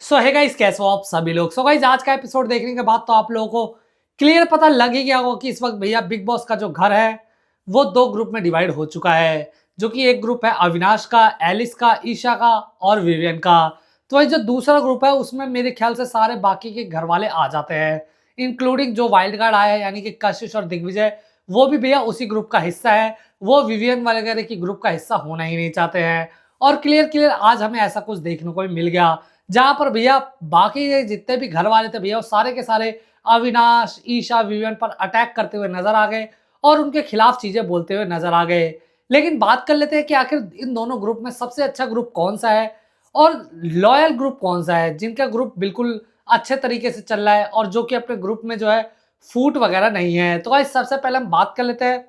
सो है गाइस, कैसे हो आप सभी लोग। सो गाइस, आज का एपिसोड देखने के बाद तो आप लोगों को क्लियर पता लग ही गया होगा कि इस वक्त भैया बिग बॉस का जो घर है वो दो ग्रुप में डिवाइड हो चुका है। जो कि एक ग्रुप है अविनाश का, एलिस का, ईशा का और विवियन का। तो वही जो दूसरा ग्रुप है उसमें मेरे ख्याल से सारे बाकी के घर वाले आ जाते हैं, इंक्लूडिंग जो वाइल्ड कार्ड आया है यानी कि कशिश और दिग्विजय, वो भी भैया उसी ग्रुप का हिस्सा है। वो विवियन वगैरह की ग्रुप का हिस्सा होना ही नहीं चाहते हैं। और क्लियर क्लियर आज हमें ऐसा कुछ देखने को भी मिल गया, जहां पर भैया बाकी के जितने भी घर वाले थे भैया वो सारे के सारे अविनाश, ईशा, विवियन पर अटैक करते हुए नजर आ गए और उनके खिलाफ चीजें बोलते हुए नजर आ गए। लेकिन बात कर लेते हैं कि आखिर इन दोनों ग्रुप में सबसे अच्छा ग्रुप कौन सा है और लॉयल ग्रुप कौन सा है, जिनका ग्रुप बिल्कुल अच्छे तरीके से चल रहा है और जो कि अपने ग्रुप में जो है फूट वगैरह नहीं है। तो गाइस, सबसे पहले हम बात कर लेते हैं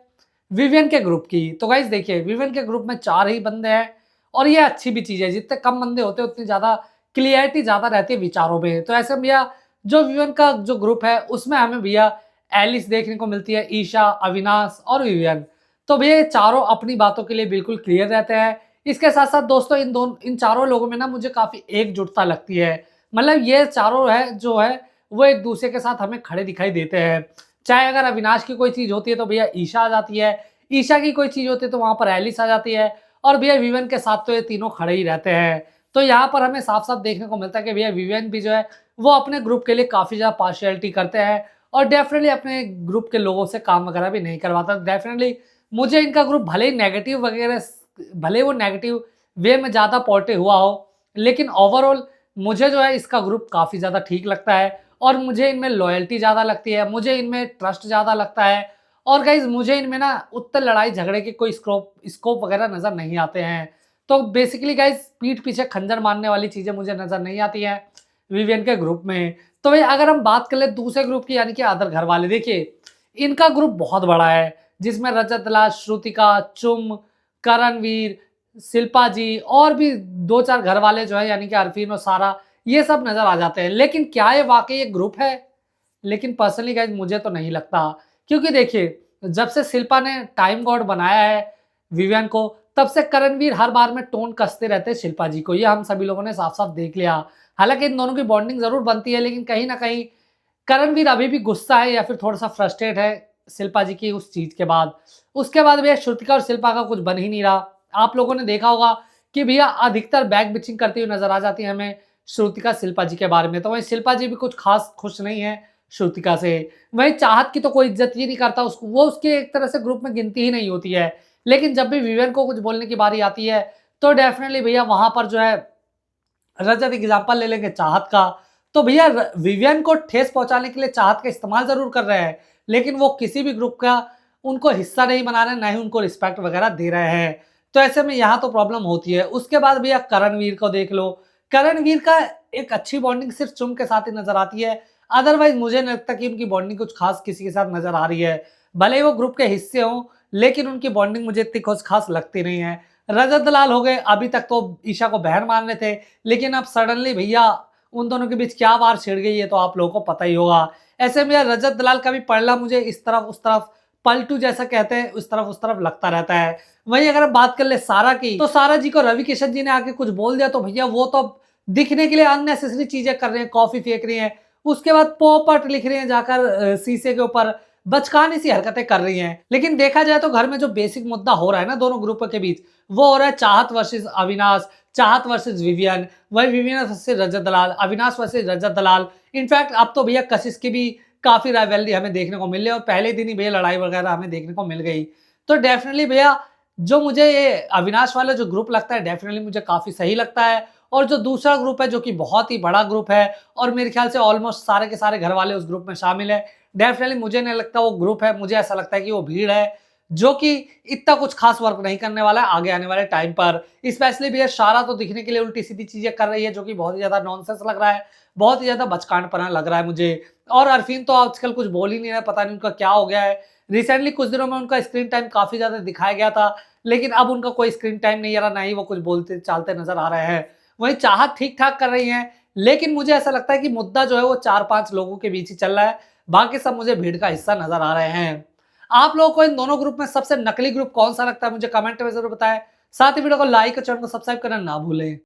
विवियन के ग्रुप की। तो गाइस देखिए, विवियन के ग्रुप में 4 ही बंदे हैं और ये अच्छी भी चीज है। जितने कम बंदे होते हैं उतनी ज्यादा क्लियरिटी ज्यादा रहती है विचारों में। तो ऐसे में भैया जो विवियन का जो ग्रुप है उसमें हमें भैया एलिस देखने को मिलती है, ईशा, अविनाश और विवियन। तो भैया ये चारों अपनी बातों के लिए बिल्कुल क्लियर रहते हैं। इसके साथ साथ दोस्तों इन चारों लोगों में ना मुझे काफी एकजुटता लगती है। मतलब ये चारों है जो है वो एक दूसरे के साथ हमें खड़े दिखाई देते हैं। चाहे अगर अविनाश की कोई चीज होती है तो भैया ईशा आ जाती है, ईशा की कोई चीज होती है तो वहां पर एलिस आ जाती है और भैया विवियन के साथ तो ये तीनों खड़े ही रहते हैं। तो यहाँ पर हमें साफ साफ देखने को मिलता है कि भैया विवियन भी जो है वो अपने ग्रुप के लिए काफी ज्यादा पार्शियलिटी करते हैं और डेफिनेटली अपने ग्रुप के लोगों से काम वगैरह भी नहीं करवाता। डेफिनेटली मुझे इनका ग्रुप भले ही नेगेटिव वगैरह, भले वो नेगेटिव वे में ज्यादा पोर्ट्रे हुआ हो, लेकिन ओवरऑल मुझे जो है इसका ग्रुप काफी ज्यादा ठीक लगता है और मुझे इनमें लॉयल्टी ज्यादा लगती है, मुझे इनमें ट्रस्ट ज्यादा लगता है। और गाइज मुझे इनमें ना उतने लड़ाई झगड़े के कोई स्कोप वगैरह नजर नहीं आते हैं। तो बेसिकली गाइज पीठ पीछे खंजर मारने वाली चीजें मुझे नजर नहीं आती हैं विवियन के ग्रुप में। तो भाई अगर हम बात कर ले दूसरे ग्रुप की यानी कि अदर घर वाले, देखिए इनका ग्रुप बहुत बड़ा है जिसमें रजत दलाल, श्रुतिका, चुम, करणवीर, शिल्पा जी और भी 2-4 घर वाले जो है यानी कि अरफीन और सारा, ये सब नजर आ जाते हैं। लेकिन क्या ये वाकई एक ग्रुप है? लेकिन पर्सनली गाइज मुझे तो नहीं लगता, क्योंकि देखिए जब से शिल्पा ने टाइम गॉड बनाया है विवियन को, तब से करणवीर हर बार में टोन कसते रहते हैं शिल्पा जी को। ये हम सभी लोगों ने साफ साफ देख लिया। हालांकि इन दोनों की बॉन्डिंग जरूर बनती है, लेकिन कहीं ना कहीं करणवीर अभी भी गुस्सा है या फिर थोड़ा सा फ्रस्ट्रेट है शिल्पा जी की उस चीज के बाद। उसके बाद भैया श्रुतिका और शिल्पा का कुछ बन ही नहीं रहा। आप लोगों ने देखा होगा कि भैया अधिकतर बैक बिचिंग करती हुई नजर आ जाती है हमें श्रुतिका शिल्पा जी के बारे में। तो वही शिल्पा जी भी कुछ खास खुश नहीं है श्रुतिका से। वही चाहत की तो कोई इज्जत ही नहीं करता उसको, वो उसके एक तरह से ग्रुप में गिनती ही नहीं होती है। लेकिन जब भी विवियन को कुछ बोलने की बारी आती है तो डेफिनेटली भैया वहां पर जो है रजत एग्जाम्पल ले लेंगे चाहत का। तो भैया विवियन को ठेस पहुंचाने के लिए चाहत का इस्तेमाल जरूर कर रहे हैं, लेकिन वो किसी भी ग्रुप का उनको हिस्सा नहीं बना रहे, ना ही उनको रिस्पेक्ट वगैरह दे रहे हैं। तो ऐसे में यहाँ तो प्रॉब्लम होती है। उसके बाद भैया करणवीर को देख लो, करणवीर का एक अच्छी बॉन्डिंग सिर्फ चुम के साथ ही नजर आती है। अदरवाइज मुझे नहीं लगता कि उनकी बॉन्डिंग कुछ खास किसी के साथ नजर आ रही है। भले ही वो ग्रुप के हिस्से हों, लेकिन उनकी बॉन्डिंग मुझे इतनी कुछ खास लगती नहीं है। रजत दलाल हो गए, अभी तक तो ईशा को बहन मान रहे थे, लेकिन अब सडनली भैया उन दोनों के बीच क्या वार छिड़ गई है तो आप लोगों को पता ही होगा। ऐसे में यार रजत दलाल का भी पड़ला मुझे इस तरफ उस तरफ, पलटू जैसा कहते हैं, उस तरफ लगता रहता है। वहीं अगर हम बात कर ले सारा की, तो सारा जी को रवि किशन जी ने आके कुछ बोल दिया तो भैया वो तो दिखने के लिए अननेसेसरी चीजें कर रहे हैं, कॉफी फेंक रही हैं, उसके बाद पोपट लिख रहे हैं जाकर शीशे के ऊपर, बचकानी सी हरकतें कर रही हैं। लेकिन देखा जाए तो घर में जो बेसिक मुद्दा हो रहा है ना दोनों ग्रुपों के बीच, वो हो रहा है चाहत वर्सेस अविनाश, चाहत वर्सेस विवियन, वही विवियन वर्सेस रजत दलाल, अविनाश वर्सेस रजत दलाल। इनफैक्ट अब तो भैया कशिश की भी काफी राइवलरी हमें देखने को मिल रही है और पहले दिन ही भैया लड़ाई वगैरह हमें देखने को मिल गई। तो डेफिनेटली भैया जो मुझे ये अविनाश वाला जो ग्रुप लगता है डेफिनेटली मुझे काफी सही लगता है। और जो दूसरा ग्रुप है जो कि बहुत ही बड़ा ग्रुप है और मेरे ख्याल से ऑलमोस्ट सारे के सारे घर वाले उस ग्रुप में शामिल है, डेफिनेटली मुझे नहीं लगता वो ग्रुप है। मुझे ऐसा लगता है कि वो भीड़ है जो कि इतना कुछ खास वर्क नहीं करने वाला है आगे आने वाले टाइम पर। स्पेशली भैया सारा तो दिखने के लिए उल्टी सीधी चीजें कर रही है जो कि बहुत ही ज्यादा नॉनसेंस लग रहा है, बहुत ही ज्यादा बचकानपना लग रहा है मुझे। और अरफीन तो आजकल कुछ बोल ही नहीं रहा, पता नहीं उनका क्या हो गया है। रिसेंटली कुछ दिनों में उनका स्क्रीन टाइम काफी ज्यादा दिखाया गया था, लेकिन अब उनका कोई स्क्रीन टाइम नहीं आ रहा, ना ही वो कुछ बोलते चालते नजर आ रहे हैं। वही चाहत ठीक ठाक कर रही है, लेकिन मुझे ऐसा लगता है कि मुद्दा जो है वो 4-5 लोगों के बीच ही चल रहा है, बाकी सब मुझे भीड़ का हिस्सा नजर आ रहे हैं। आप लोगों को इन दोनों ग्रुप में सबसे नकली ग्रुप कौन सा लगता है मुझे कमेंट में जरूर बताएं। साथ ही वीडियो को लाइक और चैनल को सब्सक्राइब करना ना भूलें।